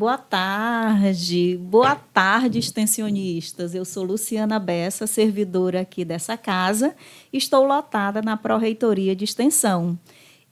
Boa tarde, extensionistas. Eu sou Luciana Bessa, servidora aqui dessa casa. Estou lotada na Pró-Reitoria de Extensão.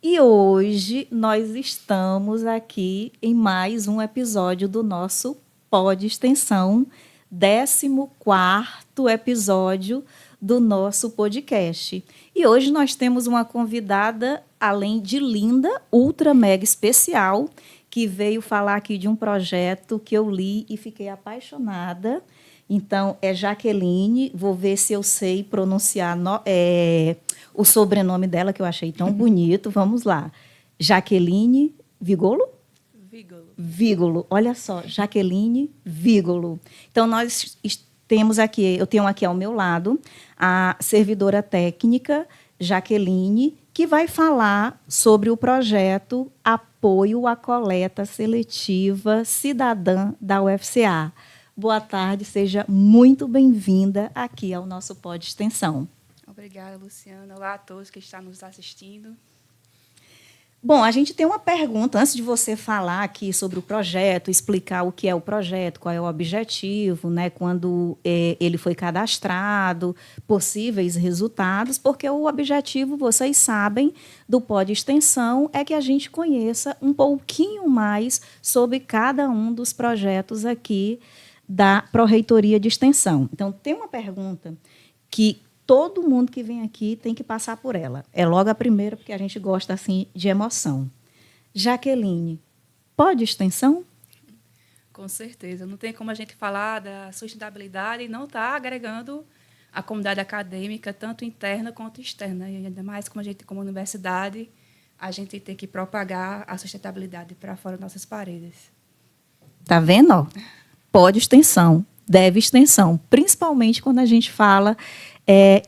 E hoje nós estamos aqui em mais um episódio do nosso Pod Extensão, 14º episódio do nosso podcast. E hoje nós temos uma convidada, além de linda, ultra mega especial, que veio falar aqui de um projeto que eu li e fiquei apaixonada. Então, é Jaqueline, vou ver se eu sei pronunciar o sobrenome dela, que eu achei tão bonito. Vamos lá. Jaqueline Vigolo? Vigolo. Olha só, Jaqueline Vigolo. Então, eu tenho aqui ao meu lado a servidora técnica, Jaqueline, que vai falar sobre o projeto Apoio à Coleta Seletiva Cidadã da UFCA. Boa tarde, seja muito bem-vinda aqui ao nosso Pod Extensão. Obrigada, Luciana. Olá a todos que estão nos assistindo. Bom, a gente tem uma pergunta, antes de você falar aqui sobre o projeto, explicar o que é o projeto, qual é o objetivo, né, quando ele foi cadastrado, possíveis resultados, porque o objetivo, vocês sabem, do Pod Extensão é que a gente conheça um pouquinho mais sobre cada um dos projetos aqui da Pró-Reitoria de Extensão. Então, tem uma pergunta que todo mundo que vem aqui tem que passar por ela. É logo a primeira, porque a gente gosta assim de emoção. Jaqueline, Pod Extensão? Com certeza. Não tem como a gente falar da sustentabilidade e não estar agregando a comunidade acadêmica, tanto interna quanto externa. E ainda mais como a gente, como universidade, a gente tem que propagar a sustentabilidade para fora das nossas paredes. Tá vendo? Pod Extensão, deve extensão, principalmente quando a gente fala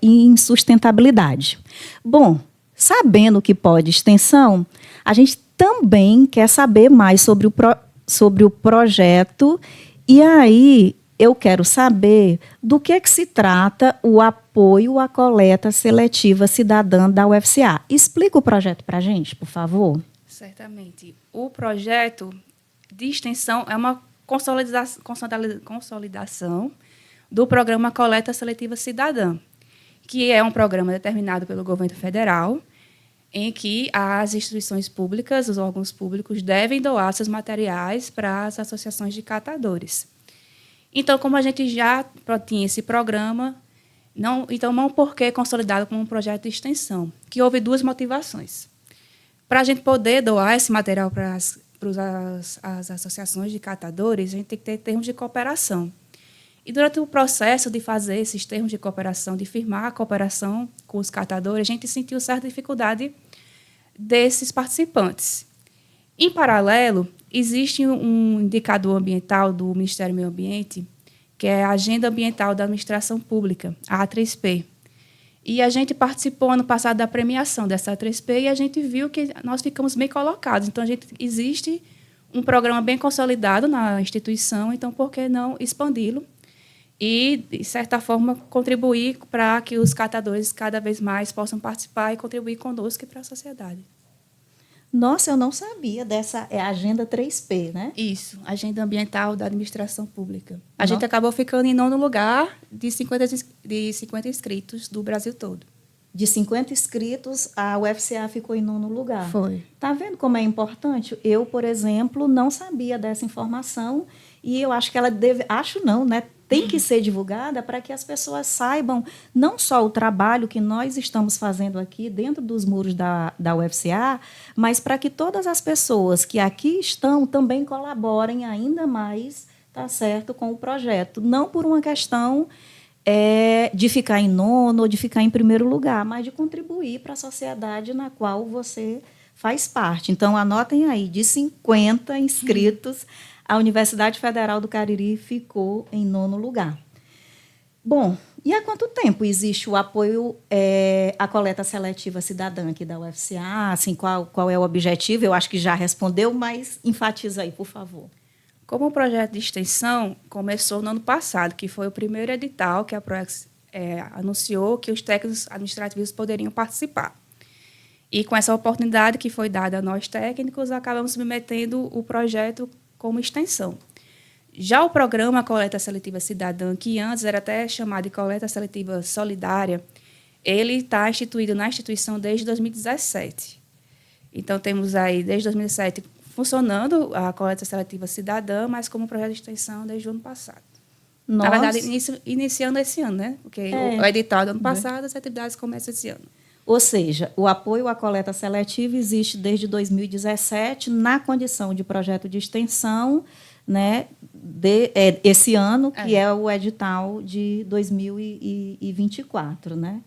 em sustentabilidade. Bom, sabendo que pode extensão, a gente também quer saber mais sobre o projeto, e aí eu quero saber do que se trata o apoio à coleta seletiva cidadã da UFCA. Explica o projeto para a gente, por favor. Certamente. O projeto de extensão é uma consolidação do programa Coleta Seletiva Cidadã, que é um programa determinado pelo governo federal, em que as instituições públicas, os órgãos públicos, devem doar seus materiais para as associações de catadores. Então, como a gente já tinha esse programa, não por que consolidado como um projeto de extensão? Que houve duas motivações. Para a gente poder doar esse material para as associações de catadores, a gente tem que ter termos de cooperação. E durante o processo de fazer esses termos de cooperação, de firmar a cooperação com os catadores, a gente sentiu certa dificuldade desses participantes. Em paralelo, existe um indicador ambiental do Ministério do Meio Ambiente, que é a Agenda Ambiental da Administração Pública, a A3P. E a gente participou ano passado da premiação dessa A3P e a gente viu que nós ficamos bem colocados. Então, existe um programa bem consolidado na instituição, então por que não expandi-lo? E, de certa forma, contribuir para que os catadores cada vez mais possam participar e contribuir conosco e para a sociedade. Nossa, eu não sabia dessa Agenda 3P, né? Isso, Agenda Ambiental da Administração Pública. A gente acabou ficando em 9º lugar de 50 inscritos do Brasil todo. De 50 inscritos, a UFCA ficou em 9º lugar. Foi. Está vendo como é importante? Eu, por exemplo, não sabia dessa informação e eu acho que ela deve... Acho não, né? Tem que ser divulgada para que as pessoas saibam não só o trabalho que nós estamos fazendo aqui dentro dos muros da UFCA, mas para que todas as pessoas que aqui estão também colaborem ainda mais, tá certo, com o projeto. Não por uma questão de ficar em 9º ou de ficar em 1º lugar, mas de contribuir para a sociedade na qual você faz parte. Então, anotem aí, de 50 inscritos, a Universidade Federal do Cariri ficou em 9º lugar. Bom, e há quanto tempo existe o apoio à coleta seletiva cidadã aqui da UFCA? Assim, qual é o objetivo? Eu acho que já respondeu, mas enfatiza aí, por favor. Como o projeto de extensão começou no ano passado, que foi o primeiro edital que a PROEX anunciou que os técnicos administrativos poderiam participar. E com essa oportunidade que foi dada a nós técnicos, acabamos submetendo o projeto como extensão. Já o programa Coleta Seletiva Cidadã, que antes era até chamado de Coleta Seletiva Solidária, ele está instituído na instituição desde 2017. Então, temos aí, desde 2007, funcionando a Coleta Seletiva Cidadã, mas como projeto de extensão desde o ano passado. Nossa. Na verdade, iniciando esse ano, né? Porque o edital do ano passado, as atividades começam esse ano. Ou seja, o apoio à coleta seletiva existe desde 2017 na condição de projeto de extensão, né, esse ano, que é o edital de 2024. Né?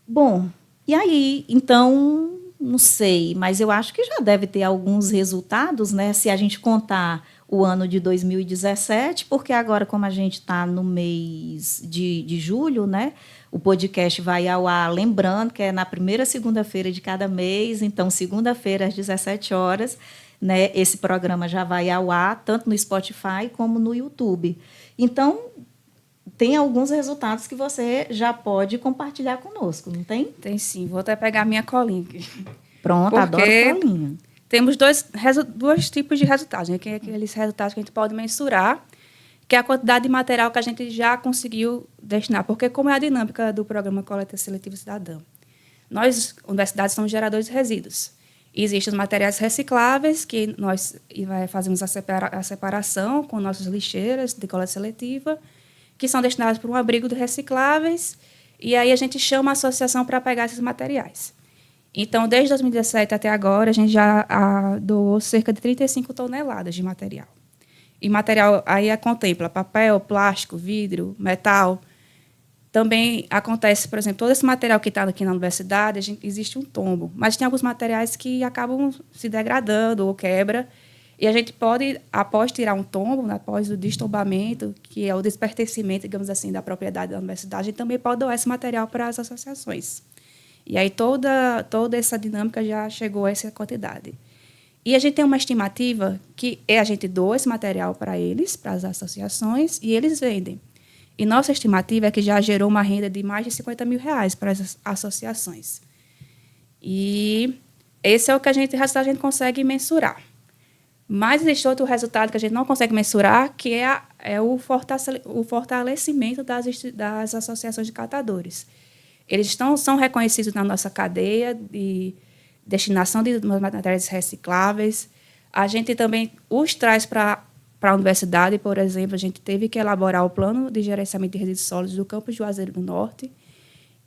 Bom, e aí, então, não sei, mas eu acho que já deve ter alguns resultados, né, se a gente contar o ano de 2017, porque agora, como a gente está no mês de julho, né, o podcast vai ao ar, lembrando que é na primeira segunda-feira de cada mês, então, segunda-feira, às 17 horas, né, esse programa já vai ao ar, tanto no Spotify como no YouTube. Então, tem alguns resultados que você já pode compartilhar conosco, não tem? Tem sim, vou até pegar a minha colinha aqui. Pronto, adoro colinha. Temos dois tipos de resultados, né? Que é aqueles resultados que a gente pode mensurar, que é a quantidade de material que a gente já conseguiu destinar. Porque como é a dinâmica do programa Coleta Seletiva Cidadã? Nós, universidades, somos geradores de resíduos. Existem os materiais recicláveis, que nós fazemos a separação com nossas lixeiras de coleta seletiva, que são destinados para um abrigo de recicláveis, e aí a gente chama a associação para pegar esses materiais. Então, desde 2017 até agora, a gente já doou cerca de 35 toneladas de material. E material aí contempla papel, plástico, vidro, metal. Também acontece, por exemplo, todo esse material que está aqui na universidade, existe um tombo. Mas tem alguns materiais que acabam se degradando ou quebra. E a gente pode, após tirar um tombo, após o destombamento, que é o despertencimento, digamos assim, da propriedade da universidade, a gente também pode doar esse material para as associações. E aí toda essa dinâmica já chegou a essa quantidade. E a gente tem uma estimativa que a gente doa esse material para eles, para as associações, e eles vendem. E nossa estimativa é que já gerou uma renda de mais de R$50 mil para as associações. E esse é o resultado que a gente consegue mensurar. Mas existe outro resultado que a gente não consegue mensurar, que é o fortalecimento das associações de catadores. Eles são reconhecidos na nossa cadeia de destinação de materiais recicláveis. A gente também os traz para a universidade, por exemplo, a gente teve que elaborar o plano de gerenciamento de resíduos sólidos do campus Juazeiro do Norte.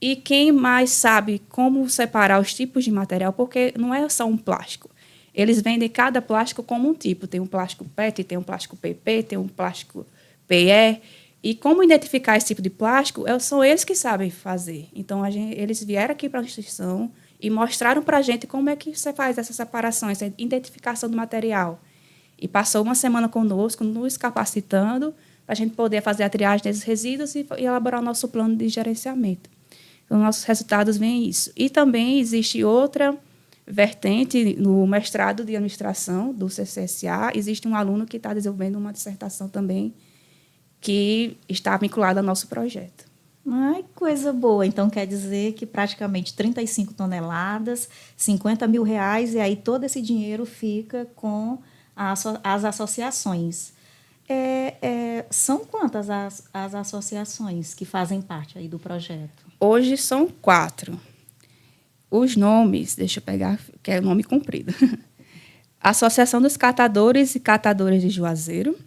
E quem mais sabe como separar os tipos de material, porque não é só um plástico. Eles vendem cada plástico como um tipo. Tem um plástico PET, tem um plástico PP, tem um plástico PE. E como identificar esse tipo de plástico, são eles que sabem fazer. Então, eles vieram aqui para a instituição e mostraram para a gente como é que você faz essa separação, essa identificação do material. E passou uma semana conosco, nos capacitando, para a gente poder fazer a triagem desses resíduos e elaborar o nosso plano de gerenciamento. Então, nossos resultados vêm isso. E também existe outra vertente no mestrado de administração do CCSA. Existe um aluno que está desenvolvendo uma dissertação também que está vinculado ao nosso projeto. Ai, coisa boa. Então, quer dizer que praticamente 35 toneladas, R$50 mil, e aí todo esse dinheiro fica com as associações. São quantas as associações que fazem parte aí do projeto? Hoje são 4. Os nomes, deixa eu pegar, que é o nome comprido. Associação dos Catadores e Catadoras de Juazeiro,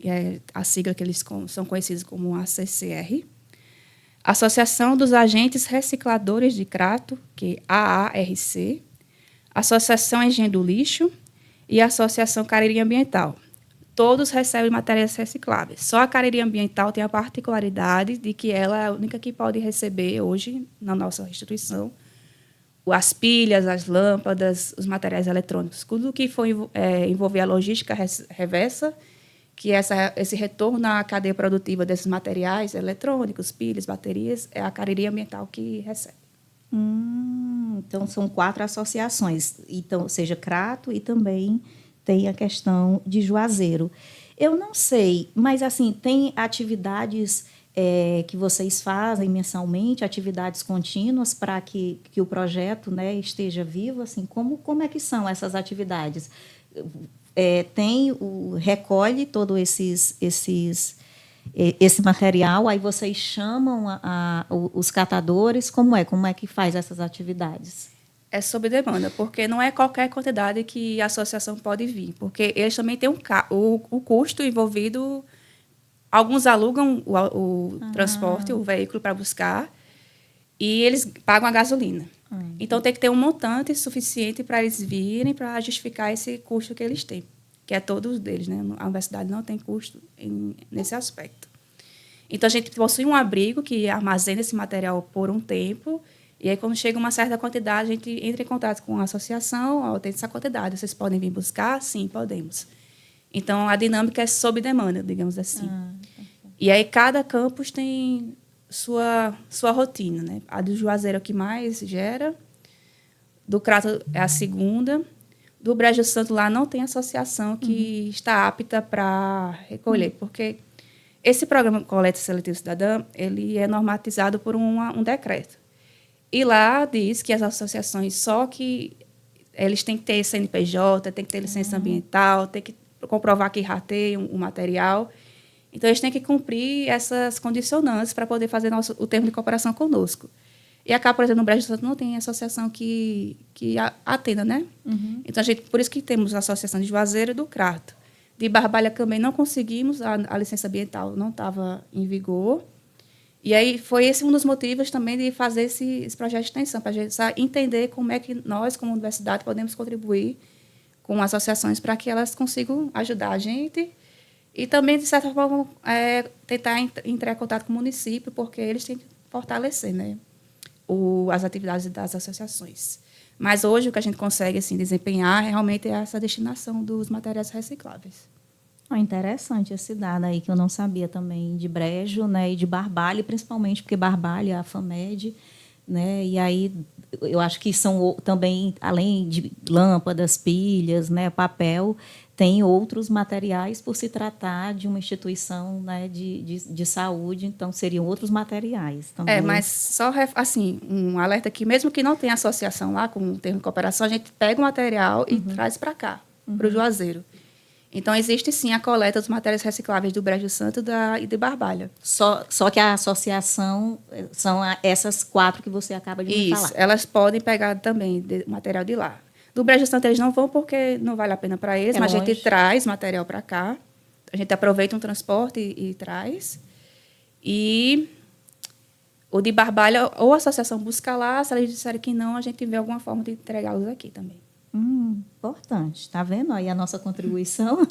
é a sigla que eles são conhecidos como ACCR. Associação dos Agentes Recicladores de Crato, que é AARC. Associação Engenho do Lixo e a Associação Cariri Ambiental. Todos recebem materiais recicláveis. Só a Cariri Ambiental tem a particularidade de que ela é a única que pode receber hoje, na nossa instituição, as pilhas, as lâmpadas, os materiais eletrônicos. Tudo que for envolver a logística reversa, que esse retorno à cadeia produtiva desses materiais eletrônicos, pilhas, baterias, é a Cariri Ambiental que recebe. Então, são 4 associações, então, seja Crato e também tem a questão de Juazeiro. Eu não sei, mas assim, tem atividades que vocês fazem mensalmente, atividades contínuas para que o projeto, né, esteja vivo? Assim, como é que são essas atividades? recolhe todo esse material, aí vocês chamam os catadores, como é que faz essas atividades? É sob demanda, porque não é qualquer quantidade que a associação pode vir, porque eles também têm o custo envolvido. Alguns alugam o transporte, o veículo para buscar, e eles pagam a gasolina. Então, tem que ter um montante suficiente para eles virem, para justificar esse custo que eles têm, que é todos deles, né? A universidade não tem custo nesse aspecto. Então, a gente possui um abrigo que armazena esse material por um tempo, e aí, quando chega uma certa quantidade, a gente entra em contato com a associação, tem essa quantidade, vocês podem vir buscar? Sim, podemos. Então, a dinâmica é sob demanda, digamos assim. E aí, cada campus tem sua rotina, né? A do Juazeiro é o que mais gera, do Crato é a segunda, do Brejo Santo lá não tem associação que está apta para recolher, porque esse programa Coleta Seletiva Cidadã, ele é normatizado por um decreto. E lá diz que as associações só que eles têm que ter CNPJ, tem que ter licença ambiental, tem que comprovar que rateiam o material. Então, eles têm que cumprir essas condicionantes para poder fazer o termo de cooperação conosco. E acá, por exemplo, no Brejo Santo não tem associação que atenda, né? Então, por isso que temos a associação de Juazeiro e do Crato. De Barbalha também não conseguimos, a licença ambiental não estava em vigor. E aí foi esse um dos motivos também de fazer esse projeto de extensão, para a gente entender como é que nós, como universidade, podemos contribuir com associações para que elas consigam ajudar a gente e também, de certa forma, tentar entrar em contato com o município, porque eles têm que fortalecer, né, as atividades das associações. Mas hoje o que a gente consegue assim, desempenhar realmente é essa destinação dos materiais recicláveis. Interessante esse dado aí, que eu não sabia também, de Brejo, né, e de Barbalha, principalmente porque Barbalha é a FAMED, né, e aí eu acho que são também, além de lâmpadas, pilhas, né, papel, tem outros materiais por se tratar de uma instituição, né, de saúde, então seriam outros materiais também. Mas só assim, um alerta aqui, mesmo que não tenha associação lá com o termo de cooperação, a gente pega o material e traz para cá, para o Juazeiro. Então, existe, sim, a coleta dos materiais recicláveis do Brejo Santo e de Barbalha. Só que a associação são essas 4 que você acaba de me falar. Isso, elas podem pegar também material de lá. Do Brejo Santo eles não vão porque não vale a pena para eles, mas longe. A gente traz material para cá. A gente aproveita um transporte e traz. E o de Barbalha, ou a associação busca lá, se eles disserem que não, a gente vê alguma forma de entregá-los aqui também. Importante. Está vendo aí a nossa contribuição?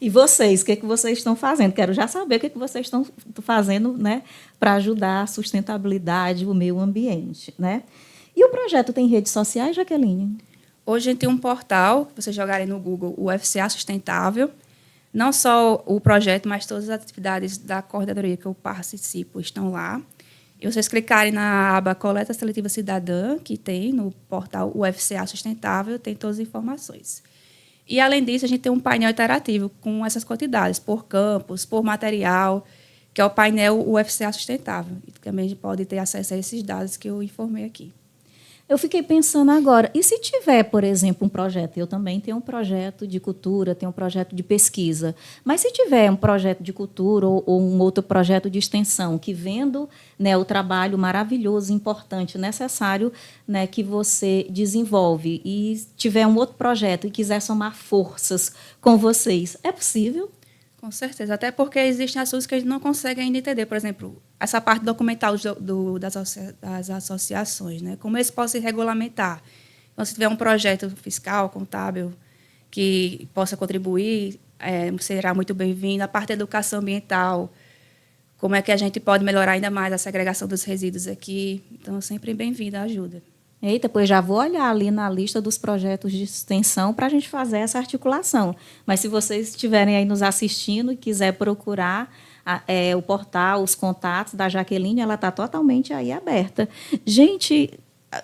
E vocês, o que vocês estão fazendo? Quero já saber o que vocês estão fazendo, né, para ajudar a sustentabilidade, o meio ambiente, né? E o projeto tem redes sociais, Jaqueline? Hoje a gente tem um portal, que vocês jogarem no Google, o UFCA Sustentável. Não só o projeto, mas todas as atividades da coordenadoria que eu participo estão lá. E vocês clicarem na aba Coleta Seletiva Cidadã, que tem no portal UFCA Sustentável, tem todas as informações. E, além disso, a gente tem um painel interativo com essas quantidades, por campus, por material, que é o painel UFCA Sustentável. E também a gente pode ter acesso a esses dados que eu informei aqui. Eu fiquei pensando agora, e se tiver, por exemplo, um projeto, eu também tenho um projeto de cultura, tenho um projeto de pesquisa, mas se tiver um projeto de cultura ou um outro projeto de extensão, que vendo, né, o trabalho maravilhoso, importante, necessário, né, que você desenvolve, e tiver um outro projeto e quiser somar forças com vocês, é possível? Com certeza, até porque existem assuntos que a gente não consegue ainda entender. Por exemplo, essa parte documental das associações, né? Como eles podem se regulamentar. Então, se tiver um projeto fiscal, contábil, que possa contribuir, será muito bem-vindo. A parte da educação ambiental, como é que a gente pode melhorar ainda mais a segregação dos resíduos aqui. Então, sempre bem-vinda a ajuda. Eita, pois já vou olhar ali na lista dos projetos de extensão para a gente fazer essa articulação. Mas se vocês estiverem aí nos assistindo e quiser procurar o portal, os contatos da Jaqueline, ela está totalmente aí aberta. Gente,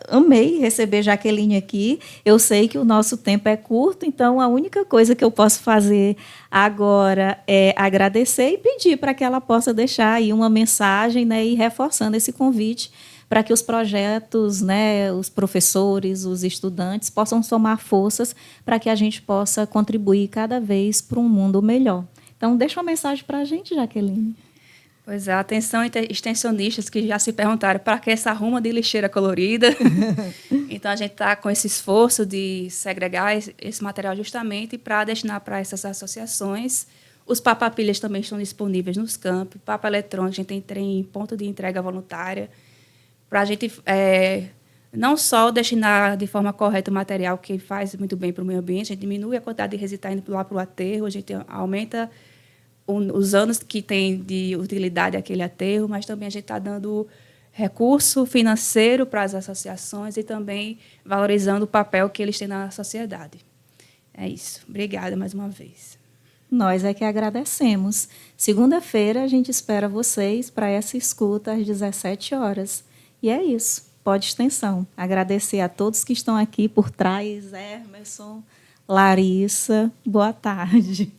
amei receber Jaqueline aqui. Eu sei que o nosso tempo é curto, então a única coisa que eu posso fazer agora é agradecer e pedir para que ela possa deixar aí uma mensagem, né, e reforçando esse convite para que os projetos, né, os professores, os estudantes possam somar forças para que a gente possa contribuir cada vez para um mundo melhor. Então, deixa uma mensagem para a gente, Jaqueline. Pois é, atenção extensionistas que já se perguntaram para que essa ruma de lixeira colorida. Então, a gente está com esse esforço de segregar esse material justamente para destinar para essas associações. Os papapilhas também estão disponíveis nos campos. Papa eletrônico, a gente tem em ponto de entrega voluntária, para a gente não só destinar de forma correta o material que faz muito bem para o meio ambiente, a gente diminui a quantidade de resíduos indo lá para o aterro, a gente aumenta os anos que tem de utilidade aquele aterro, mas também a gente está dando recurso financeiro para as associações e também valorizando o papel que eles têm na sociedade. É isso. Obrigada mais uma vez. Nós é que agradecemos. Segunda-feira, a gente espera vocês para essa escuta às 17 horas. E é isso. Pode extensão. Agradecer a todos que estão aqui por trás. Emerson, Larissa, boa tarde.